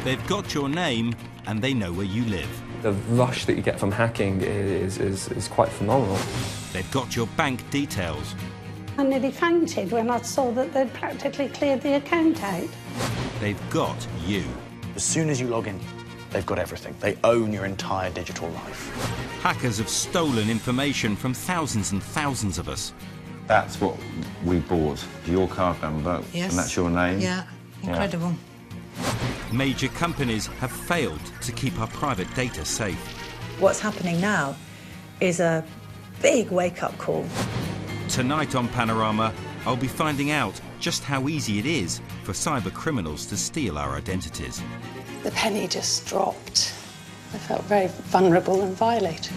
They've got your name and they know where you live. The rush that you get from hacking is quite phenomenal. They've got your bank details. I nearly fainted when I saw that they'd practically cleared the account out. They've got you. As soon as you log in, they've got everything. They own your entire digital life. Hackers have stolen information from thousands and thousands of us. That's what we bought, your card number, yes. And that's your name? Yeah, incredible. Yeah. Major companies have failed to keep our private data safe. What's happening now is a big wake-up call. Tonight on Panorama, I'll be finding out just how easy it is for cyber criminals to steal our identities. The penny just dropped. I felt very vulnerable and violated.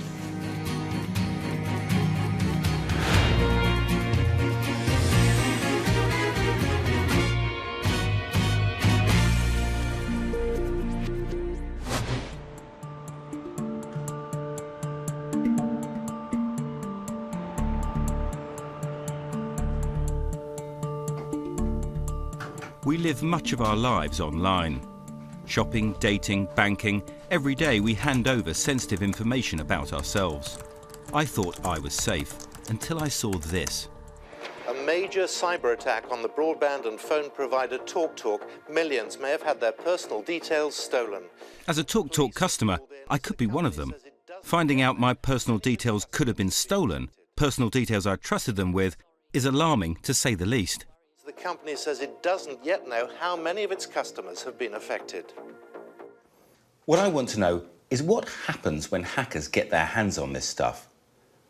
We live much of our lives online. Shopping, dating, banking, every day we hand over sensitive information about ourselves. I thought I was safe until I saw this. A major cyber attack on the broadband and phone provider TalkTalk. Millions may have had their personal details stolen. As a TalkTalk customer, I could be one of them. Finding out my personal details could have been stolen, personal details I trusted them with, is alarming to say the least. The company says it doesn't yet know how many of its customers have been affected. What I want to know is what happens when hackers get their hands on this stuff.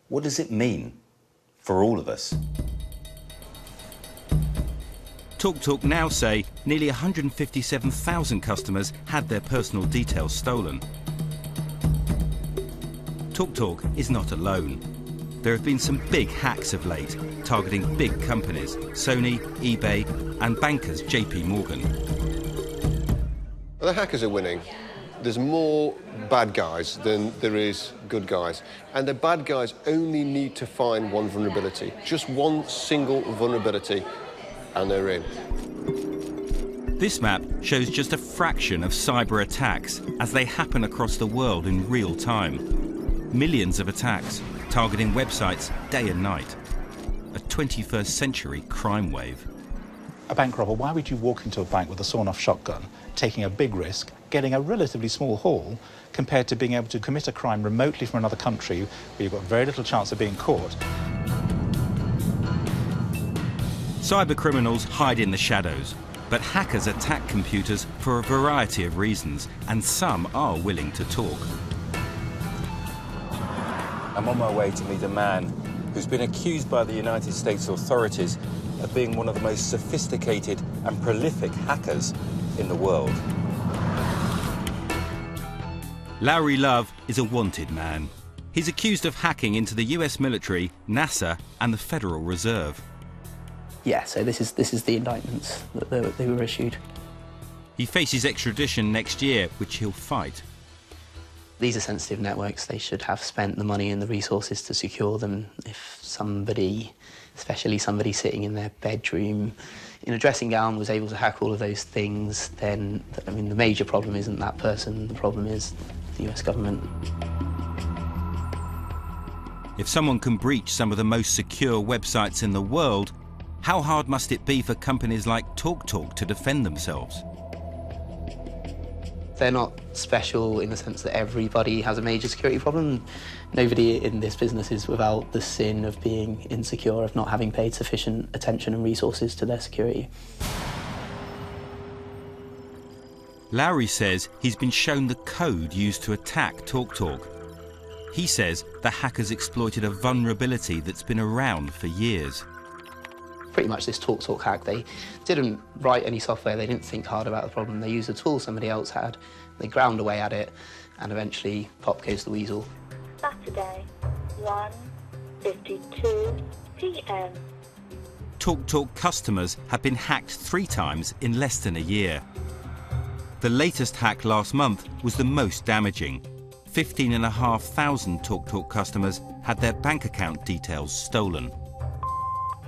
What does it mean for all of us? TalkTalk now say nearly 157,000 customers had their personal details stolen. TalkTalk is not alone. There have been some big hacks of late, targeting big companies, Sony, eBay, and bankers JP Morgan. The hackers are winning. There's more bad guys than there is good guys. And the bad guys only need to find one vulnerability, just one single vulnerability, and they're in. This map shows just a fraction of cyber attacks as they happen across the world in real time. Millions of attacks, targeting websites day and night. A 21st century crime wave. A bank robber, why would you walk into a bank with a sawn-off shotgun, taking a big risk, getting a relatively small haul, compared to being able to commit a crime remotely from another country where you've got very little chance of being caught? Cyber criminals hide in the shadows, but hackers attack computers for a variety of reasons, and some are willing to talk. I'm on my way to meet a man who's been accused by the United States authorities of being one of the most sophisticated and prolific hackers in the world. Larry Love is a wanted man. He's accused of hacking into the US military, NASA, and the Federal Reserve. Yeah, so this is the indictments that they were issued. He faces extradition next year, which he'll fight. These are sensitive networks. They should have spent the money and the resources to secure them. If somebody, especially somebody sitting in their bedroom in a dressing gown, was able to hack all of those things, then, I mean, the major problem isn't that person. The problem is the US government. If someone can breach some of the most secure websites in the world, how hard must it be for companies like TalkTalk to defend themselves? They're not special in the sense that everybody has a major security problem. Nobody in this business is without the sin of being insecure, of not having paid sufficient attention and resources to their security. Larry says he's been shown the code used to attack TalkTalk. He says the hackers exploited a vulnerability that's been around for years. Pretty much this TalkTalk hack, they didn't write any software, they didn't think hard about the problem, they used a tool somebody else had, they ground away at it, and eventually pop goes the weasel. Saturday, 1:52 p.m. TalkTalk customers have been hacked 3 times in less than a year. The latest hack last month was the most damaging. 15,500 TalkTalk customers had their bank account details stolen.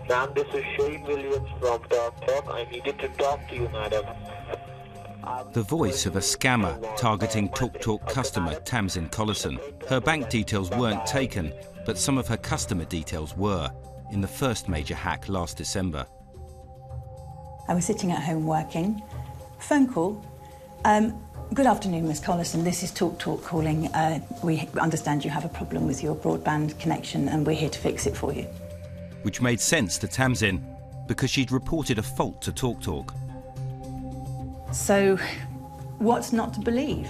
Ma'am, this is Shane Williams from TalkTalk. I needed to talk to you, madam. The voice of a scammer targeting TalkTalk customer Tamsin Collison. Her bank details weren't taken, but some of her customer details were, in the first major hack last December. I was sitting at home working. Phone call. Good afternoon, Miss Collison. This is TalkTalk calling. We understand you have a problem with your broadband connection and we're here to fix it for you. Which made sense to Tamsin because she'd reported a fault to TalkTalk. So, what's not to believe?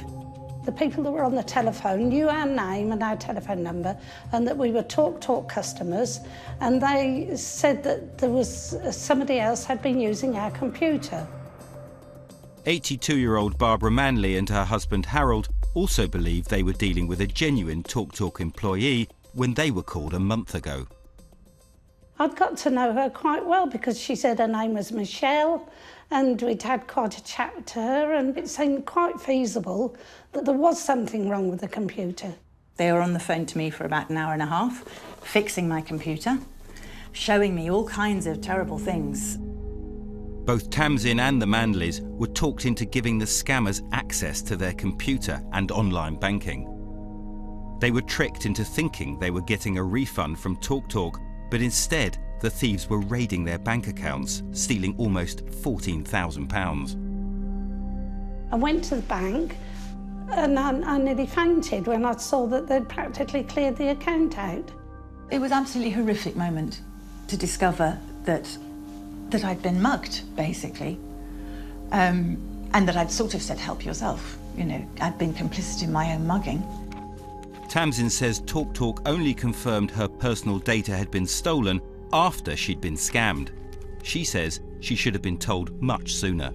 The people that were on the telephone knew our name and our telephone number and that we were TalkTalk customers, and they said that there was somebody else had been using our computer. 82-year-old Barbara Manley and her husband Harold also believed they were dealing with a genuine TalkTalk employee when they were called a month ago. I'd got to know her quite well because she said her name was Michelle and we'd had quite a chat to her, and it seemed quite feasible that there was something wrong with the computer. They were on the phone to me for about an hour and a half, fixing my computer, showing me all kinds of terrible things. Both Tamsin and the Manleys were talked into giving the scammers access to their computer and online banking. They were tricked into thinking they were getting a refund from TalkTalk, but instead the thieves were raiding their bank accounts, stealing almost £14,000. I went to the bank and I nearly fainted when I saw that they'd practically cleared the account out. It was an absolutely horrific moment to discover that I'd been mugged, basically, and that I'd sort of said, help yourself. You know, I'd been complicit in my own mugging. Tamsin says TalkTalk only confirmed her personal data had been stolen after she'd been scammed. She says she should have been told much sooner.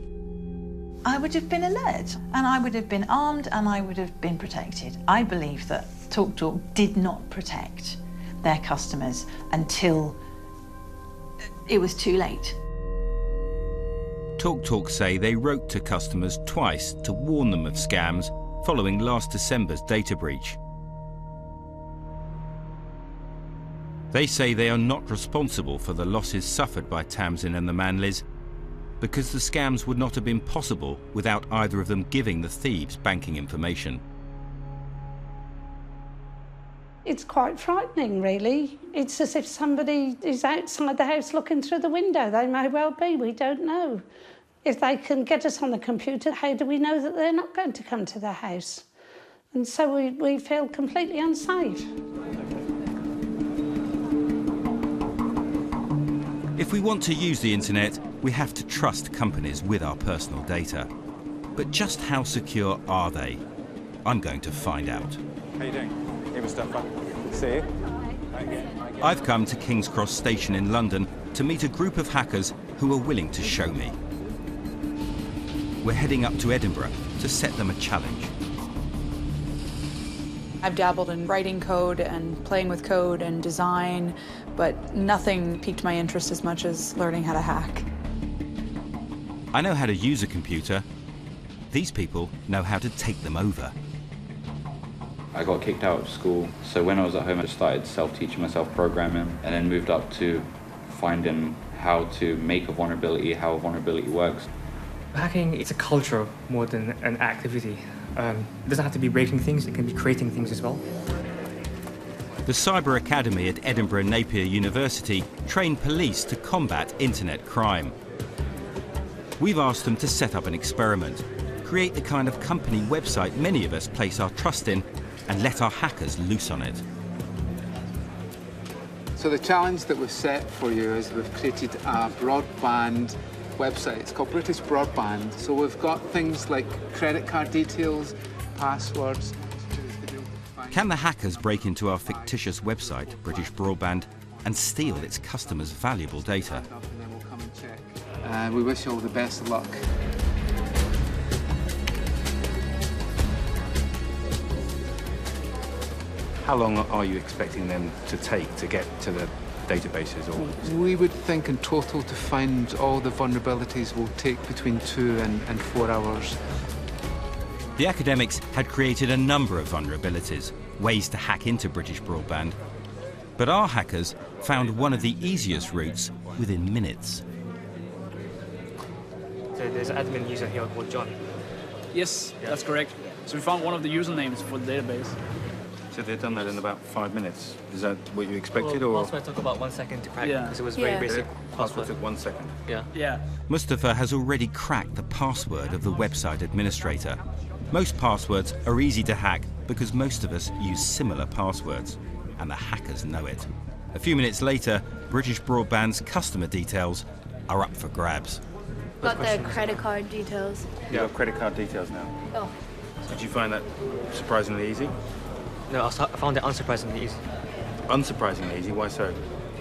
I would have been alert, and I would have been armed, and I would have been protected. I believe that TalkTalk did not protect their customers until it was too late. TalkTalk say they wrote to customers twice to warn them of scams following last December's data breach. They say they are not responsible for the losses suffered by Tamsin and the Manleys because the scams would not have been possible without either of them giving the thieves banking information. It's quite frightening, really. It's as if somebody is outside the house looking through the window. They may well be, we don't know. If they can get us on the computer, how do we know that they're not going to come to the house? And so we feel completely unsafe. If we want to use the internet, we have to trust companies with our personal data. But just how secure are they? I'm going to find out. How you doing? Hey, Mustafa. See you. I've come to King's Cross Station in London to meet a group of hackers who are willing to show me. We're heading up to Edinburgh to set them a challenge. I've dabbled in writing code and playing with code and design, but nothing piqued my interest as much as learning how to hack. I know how to use a computer. These people know how to take them over. I got kicked out of school, so when I was at home I just started self-teaching myself programming, and then moved up to finding how to make a vulnerability, how a vulnerability works. Hacking is a culture more than an activity. It doesn't have to be breaking things, it can be creating things as well. The Cyber Academy at Edinburgh Napier University train police to combat internet crime. We've asked them to set up an experiment, create the kind of company website many of us place our trust in, and let our hackers loose on it. So the challenge that we've set for you is we've created a broadband website. It's called British Broadband. So we've got things like credit card details, passwords. Can the hackers break into our fictitious website, British Broadband, and steal its customers' valuable data? We wish you all the best of luck. How long are you expecting them to take to get to the databases? Or We would think in total to find all the vulnerabilities will take between 2 and 4 hours. The academics had created a number of vulnerabilities, ways to hack into British Broadband. But our hackers found one of the easiest routes within minutes. So there's an admin user here called John. Yes, that's correct. So we found one of the usernames for the database. So they've done that in about 5 minutes. Is that what you expected, well, or? password took about 1 second to crack Yeah. because it was very basic Password took 1 second. Yeah. Yeah. Mustafa has already cracked the password of the website administrator. Most passwords are easy to hack because most of us use similar passwords, and the hackers know it. A few minutes later, British Broadband's customer details are up for grabs. Got their credit card details. You have credit card details now. Oh. Did you find that surprisingly easy? No, I found it unsurprisingly easy. Unsurprisingly easy? Why so?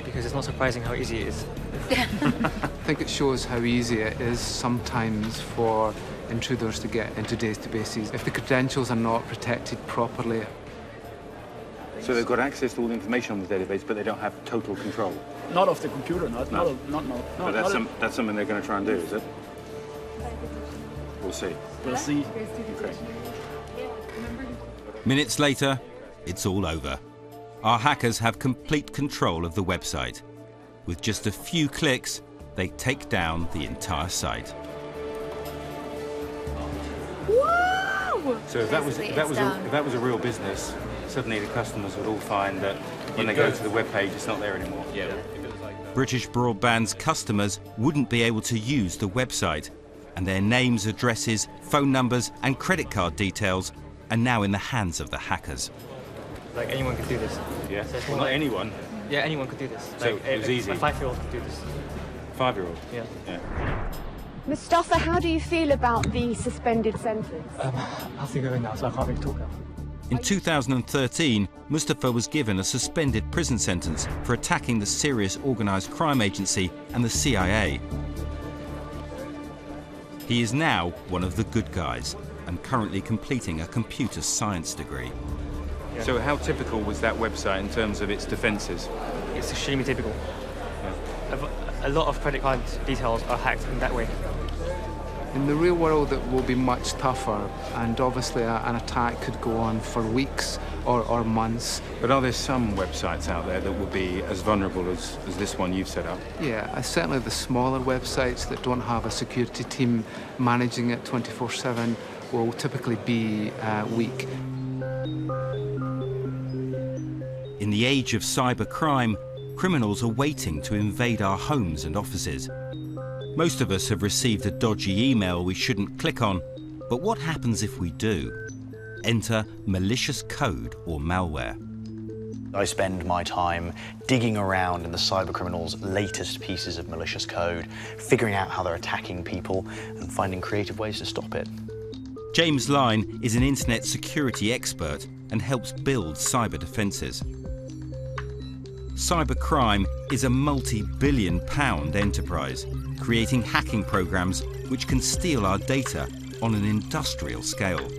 Because it's not surprising how easy it is. I think it shows how easy it is sometimes for intruders to get into databases if the credentials are not protected properly. So they've got access to all the information on the database, but they don't have total control. Not of the computer, not. But that's something they're going to try and do, is it? We'll see. We'll see. Okay. Minutes later, it's all over. Our hackers have complete control of the website. With just a few clicks, they take down the entire site. Wow! So if that was a real business, suddenly the customers would all find that when they go to the web page, it's not there anymore. Yeah. British Broadband's customers wouldn't be able to use the website, and their names, addresses, phone numbers and credit card details are now in the hands of the hackers. Like anyone could do this. Yeah. So it's Well, more not like- anyone. Yeah, anyone could do this. So Like, it was easy. A 5-year-old could do this. 5-year-old? Yeah. Mustafa, how do you feel about the suspended sentence? I have to go in now, so I can't really talk now. In 2013, Mustafa was given a suspended prison sentence for attacking the Serious Organised Crime Agency and the CIA. He is now one of the good guys and currently completing a computer science degree. So how typical was that website in terms of its defences? It's extremely typical. A lot of credit card details are hacked in that way. In the real world, it will be much tougher, and obviously an attack could go on for weeks or months. But are there some websites out there that would be as vulnerable as this one you've set up? Yeah, certainly the smaller websites that don't have a security team managing it 24/7 will typically be weak. In the age of cybercrime, criminals are waiting to invade our homes and offices. Most of us have received a dodgy email we shouldn't click on, but what happens if we do? Enter malicious code or malware. I spend my time digging around in the cybercriminals' latest pieces of malicious code, figuring out how they're attacking people and finding creative ways to stop it. James Line is an internet security expert and helps build cyber defences. Cybercrime is a multi-billion-pound enterprise, creating hacking programs which can steal our data on an industrial scale.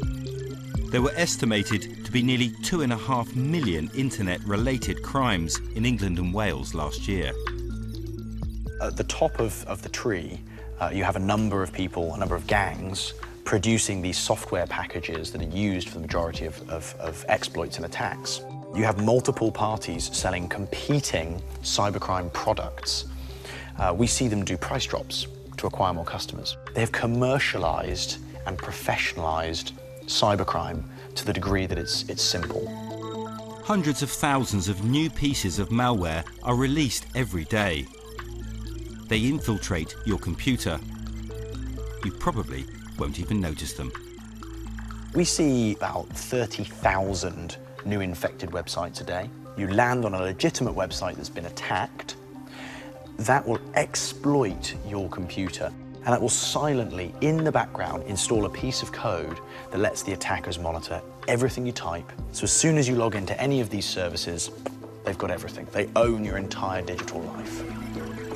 There were estimated to be nearly 2.5 million internet-related crimes in England and Wales last year. At the top of the tree, you have a number of people, a number of gangs, producing these software packages that are used for the majority of exploits and attacks. You have multiple parties selling competing cybercrime products. We see them do price drops to acquire more customers. They have commercialized and professionalized cybercrime to the degree that it's simple. Hundreds of thousands of new pieces of malware are released every day. They infiltrate your computer. You probably won't even notice them. We see about 30,000 new infected websites a day. You land on a legitimate website that's been attacked. That will exploit your computer, and that will silently, in the background, install a piece of code that lets the attackers monitor everything you type. So as soon as you log into any of these services, they've got everything. They own your entire digital life.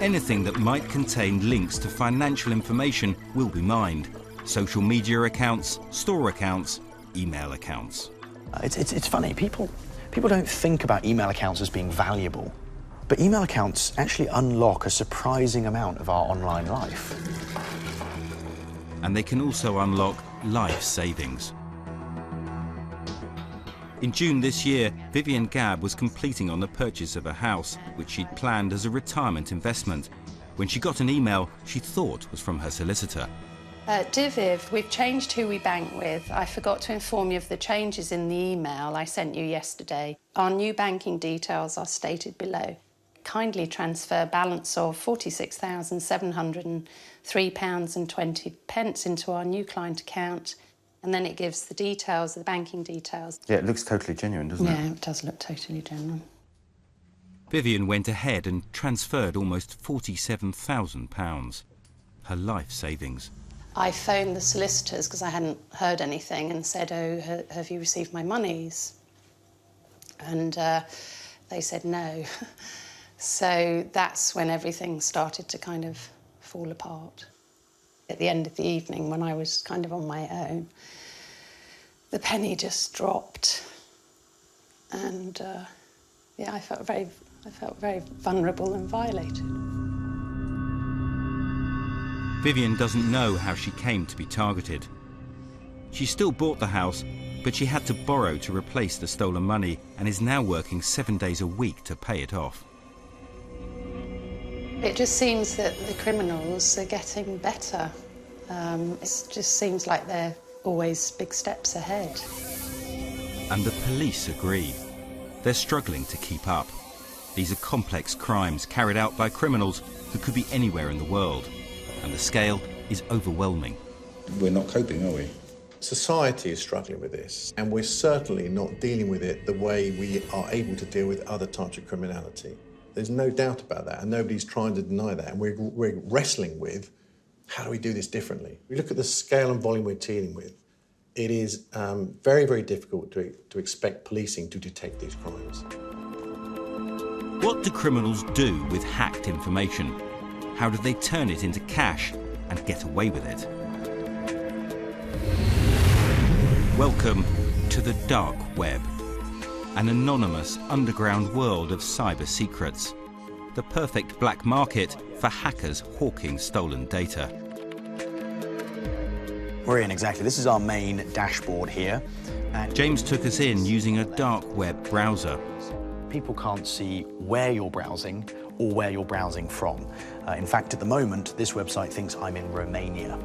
Anything that might contain links to financial information will be mined. Social media accounts, store accounts, email accounts. It's funny, people don't think about email accounts as being valuable, but email accounts actually unlock a surprising amount of our online life. And they can also unlock life savings. In June this year, Vivian Gabb was completing on the purchase of a house, which she'd planned as a retirement investment, when she got an email she thought was from her solicitor. Dear Viv, we've changed who we bank with. I forgot to inform you of the changes in the email I sent you yesterday. Our new banking details are stated below. Kindly transfer balance of £46,703.20 into our new client account, and then it gives the details, the banking details. Yeah, it looks totally genuine, doesn't it? Yeah, it does look totally genuine. Vivian went ahead and transferred almost £47,000, her life savings. I phoned the solicitors because I hadn't heard anything and said, oh, have you received my monies? And they said no. So that's when everything started to kind of fall apart. At the end of the evening, when I was kind of on my own, the penny just dropped. And yeah, I felt very vulnerable and violated. Vivian doesn't know how she came to be targeted. She still bought the house, but she had to borrow to replace the stolen money and is now working 7 days a week to pay it off. It just seems that the criminals are getting better. It just seems like they're always big steps ahead. And the police agree. They're struggling to keep up. These are complex crimes carried out by criminals who could be anywhere in the world. And the scale is overwhelming. We're not coping, are we? Society is struggling with this, and we're certainly not dealing with it the way we are able to deal with other types of criminality. There's no doubt about that, and nobody's trying to deny that. And we're wrestling with, how do we do this differently? We look at the scale and volume we're dealing with. It is very, very difficult to expect policing to detect these crimes. What do criminals do with hacked information? How do they turn it into cash and get away with it? Welcome to the dark web, an anonymous underground world of cyber secrets, the perfect black market for hackers hawking stolen data. We're in, exactly. This is our main dashboard here. And James took us in using a dark web browser. People can't see where you're browsing or where you're browsing from. In fact, at the moment, this website thinks I'm in Romania.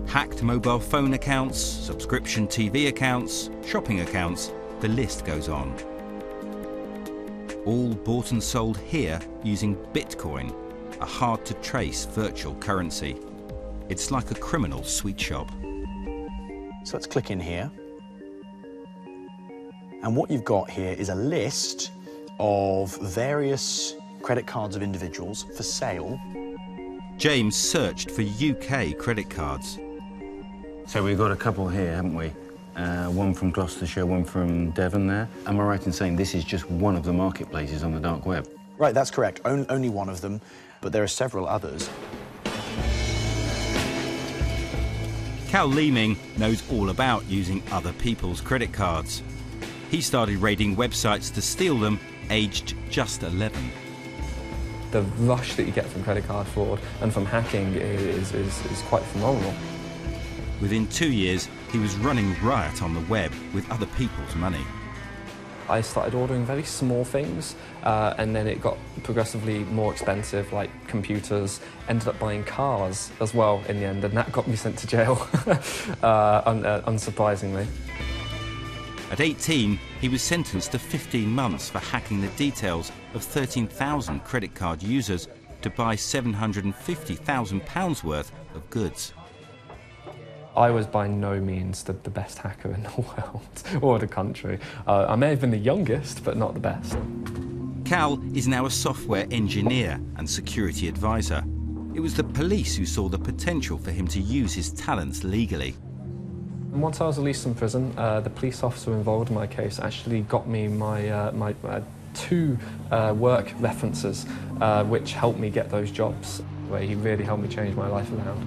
Hacked mobile phone accounts, subscription TV accounts, shopping accounts, the list goes on. All bought and sold here using Bitcoin, a hard-to-trace virtual currency. It's like a criminal sweet shop. So let's click in here. And what you've got here is a list of various credit cards of individuals for sale. James searched for UK credit cards. So we've got a couple here, haven't we? One from Gloucestershire, one from Devon there. Am I right in saying this is just one of the marketplaces on the dark web? Right, that's correct. Only one of them, but there are several others. Cal Leeming knows all about using other people's credit cards. He started raiding websites to steal them, aged just 11. The rush that you get from credit card fraud and from hacking is quite phenomenal. Within 2 years, he was running riot on the web with other people's money. I started ordering very small things, and then it got progressively more expensive, like computers. Ended up buying cars as well in the end, and that got me sent to jail, unsurprisingly. At 18, he was sentenced to 15 months for hacking the details of 13,000 credit card users to buy £750,000 worth of goods. I was by no means the best hacker in the world or the country. I may have been the youngest, but not the best. Cal is now a software engineer and security advisor. It was the police who saw the potential for him to use his talents legally. And once I was released from prison, the police officer involved in my case actually got me my two work references, which helped me get those jobs. Where he really helped me change my life around.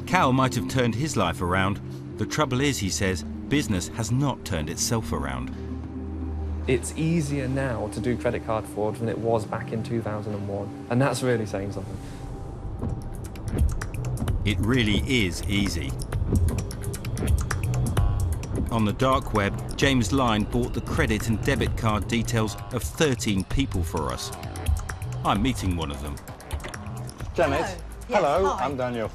Cal might have turned his life around. The trouble is, he says, business has not turned itself around. It's easier now to do credit card fraud than it was back in 2001, and that's really saying something. It really is easy. On the dark web, James Line bought the credit and debit card details of 13 people for us. I'm meeting one of them. Janet. Hello. Yes, Hello, hi. I'm Daniel.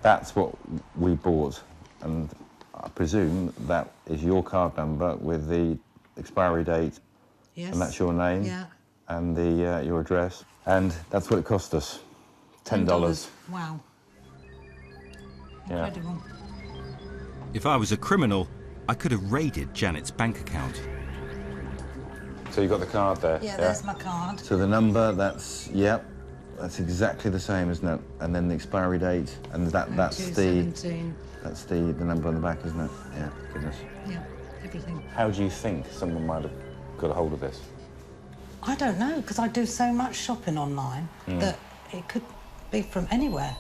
That's what we bought, and I presume that is your card number with the expiry date. Yes. And that's your name. Yeah. And the your address. And that's what it cost us. $10. Wow. Yeah. Incredible. If I was a criminal, I could have raided Janet's bank account. So you got the card there? Yeah, there's my card. So the number, that's, yep, that's exactly the same, isn't it? And then the expiry date, and that's the number on the back, isn't it? Yeah, goodness. Yeah, everything. How do you think someone might have got a hold of this? I don't know, because I do so much shopping online that it could be from anywhere.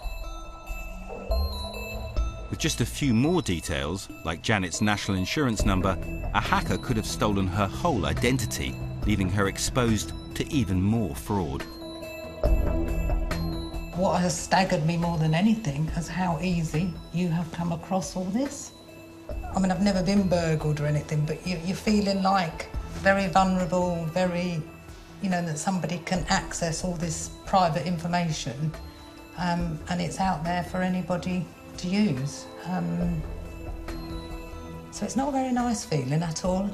With just a few more details, like Janet's national insurance number, a hacker could have stolen her whole identity, leaving her exposed to even more fraud. What has staggered me more than anything is how easy you have come across all this. I mean, I've never been burgled or anything, but you're feeling like very vulnerable, very, you know, that somebody can access all this private information, and it's out there for anybody to use. So it's not a very nice feeling at all.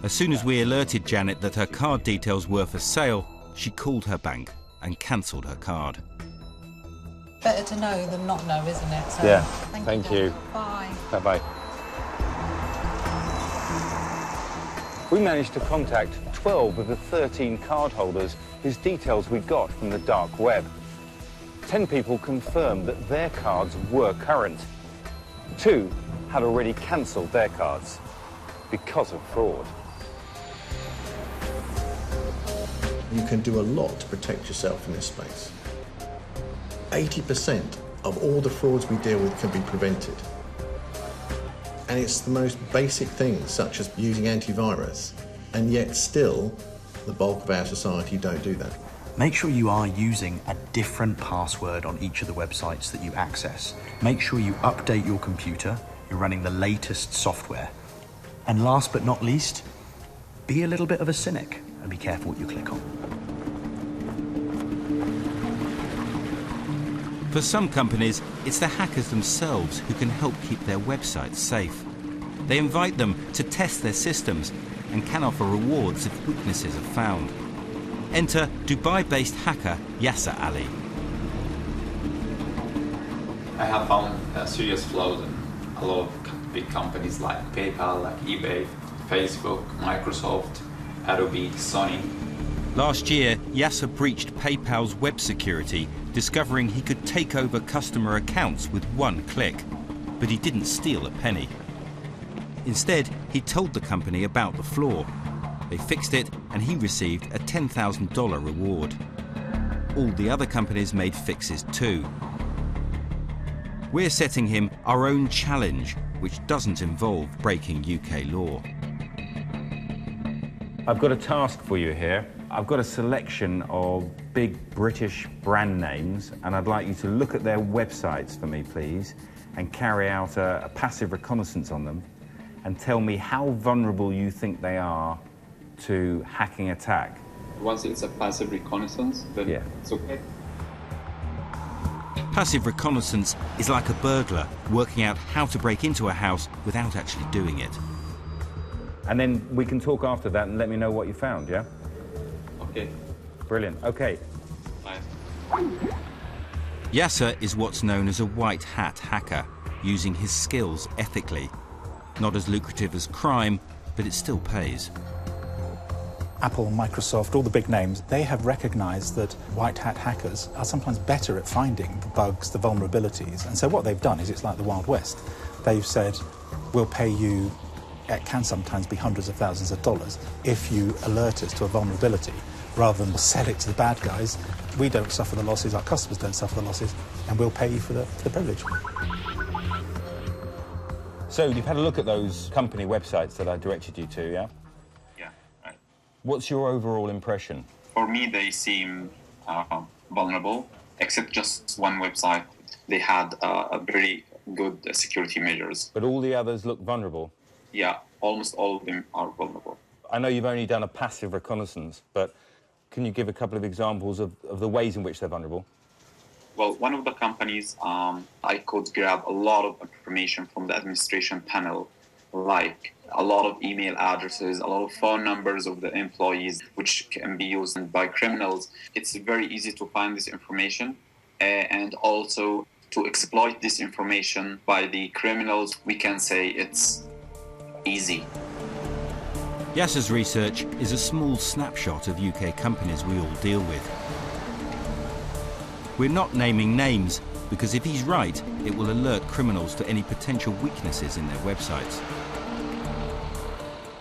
As soon as we alerted Janet that her card details were for sale, she called her bank and cancelled her card. Better to know than not know, isn't it? So, yeah, thank you. Bye. Bye-bye. We managed to contact 12 of the 13 cardholders whose details we got from the dark web. 10 people confirmed that their cards were current. 2 had already cancelled their cards because of fraud. You can do a lot to protect yourself in this space. 80% of all the frauds we deal with can be prevented. And it's the most basic things, such as using antivirus, and yet still, the bulk of our society don't do that. Make sure you are using a different password on each of the websites that you access. Make sure you update your computer, you're running the latest software. And last but not least, be a little bit of a cynic and be careful what you click on. For some companies, it's the hackers themselves who can help keep their websites safe. They invite them to test their systems and can offer rewards if weaknesses are found. Enter Dubai-based hacker Yasser Ali. I have found serious flaws in a lot of big companies like PayPal, like eBay, Facebook, Microsoft, Adobe, Sony. Last year, Yasser breached PayPal's web security, discovering he could take over customer accounts with one click. But he didn't steal a penny. Instead, he told the company about the flaw. They fixed it, and he received a $10,000 reward. All the other companies made fixes too. We're setting him our own challenge, which doesn't involve breaking UK law. I've got a task for you here. I've got a selection of big British brand names, and I'd like you to look at their websites for me, please, and carry out a passive reconnaissance on them, and tell me how vulnerable you think they are to hacking attack. Once it's a passive reconnaissance, then it's okay. Passive reconnaissance is like a burglar working out how to break into a house without actually doing it. And then we can talk after that and let me know what you found, yeah? Okay. Brilliant, okay. Bye. Yasser is what's known as a white hat hacker, using his skills ethically. Not as lucrative as crime, but it still pays. Apple, Microsoft, all the big names, they have recognized that white hat hackers are sometimes better at finding the bugs, the vulnerabilities. And so what they've done is it's like the Wild West. They've said, we'll pay you, it can sometimes be hundreds of thousands of dollars, if you alert us to a vulnerability, rather than sell it to the bad guys. We don't suffer the losses, our customers don't suffer the losses, and we'll pay you for the privilege. So you've had a look at those company websites that I directed you to, yeah? Yeah, right. What's your overall impression? For me, they seem vulnerable, except just one website. They had a very good security measures. But all the others look vulnerable? Yeah, almost all of them are vulnerable. I know you've only done a passive reconnaissance, but can you give a couple of examples of the ways in which they're vulnerable? Well, one of the companies, I could grab a lot of information from the administration panel, like a lot of email addresses, a lot of phone numbers of the employees, which can be used by criminals. It's very easy to find this information and also to exploit this information by the criminals. We can say it's easy. Yasser's research is a small snapshot of UK companies we all deal with. We're not naming names because if he's right, it will alert criminals to any potential weaknesses in their websites.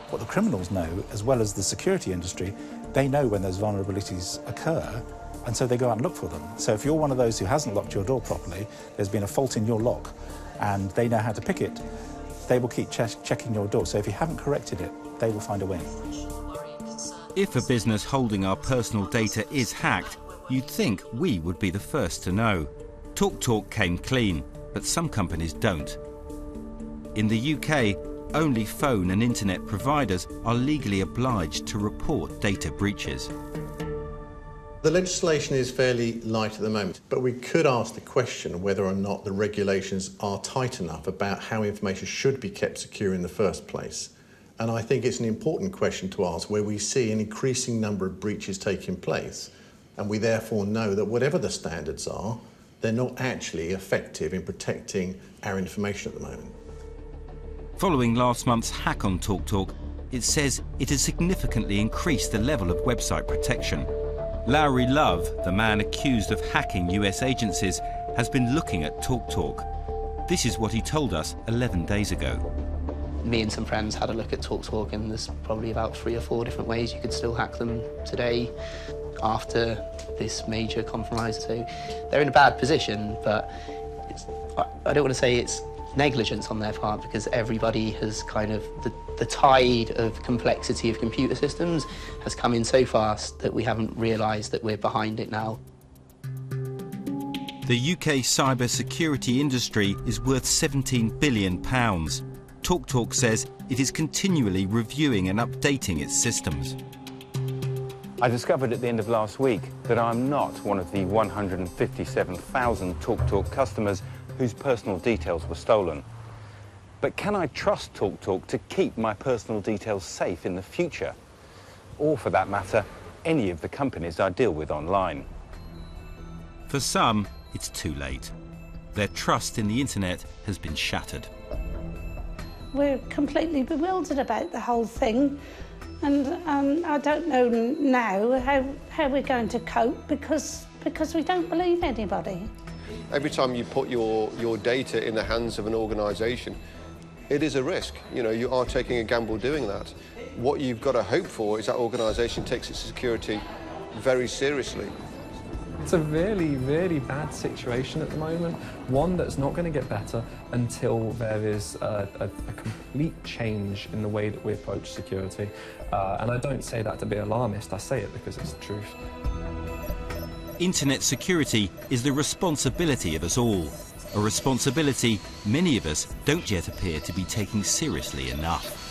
What the criminals know, as well as the security industry, they know when those vulnerabilities occur, and so they go out and look for them. So if you're one of those who hasn't locked your door properly, there's been a fault in your lock, and they know how to pick it, they will keep checking your door. So if you haven't corrected it, they will find a way. If a business holding our personal data is hacked, you'd think we would be the first to know. TalkTalk came clean, but some companies don't. In the UK, only phone and internet providers are legally obliged to report data breaches. The legislation is fairly light at the moment, but we could ask the question whether or not the regulations are tight enough about how information should be kept secure in the first place. And I think it's an important question to ask where we see an increasing number of breaches taking place, and we therefore know that whatever the standards are, they're not actually effective in protecting our information at the moment. Following last month's hack on TalkTalk, it says it has significantly increased the level of website protection. Lowry Love, the man accused of hacking US agencies, has been looking at TalkTalk. This is what he told us 11 days ago. Me and some friends had a look at TalkTalk, and there's probably about 3 or 4 different ways you could still hack them today after this major compromise. So they're in a bad position, but I don't want to say it's negligence on their part, because everybody has kind of, the tide of complexity of computer systems has come in so fast that we haven't realised that we're behind it now. The UK cyber security industry is worth £17 billion. TalkTalk says it is continually reviewing and updating its systems. I discovered at the end of last week that I'm not one of the 157,000 TalkTalk customers whose personal details were stolen. But can I trust TalkTalk to keep my personal details safe in the future? Or, for that matter, any of the companies I deal with online? For some, it's too late. Their trust in the internet has been shattered. We're completely bewildered about the whole thing, and I don't know now how we're going to cope because we don't believe anybody. Every time you put your data in the hands of an organisation, it is a risk. You know, you are taking a gamble doing that. What you've got to hope for is that organisation takes its security very seriously. It's a really, really bad situation at the moment, one that's not going to get better until there is a complete change in the way that we approach security. And I don't say that to be alarmist, I say it because it's the truth. Internet security is the responsibility of us all, a responsibility many of us don't yet appear to be taking seriously enough.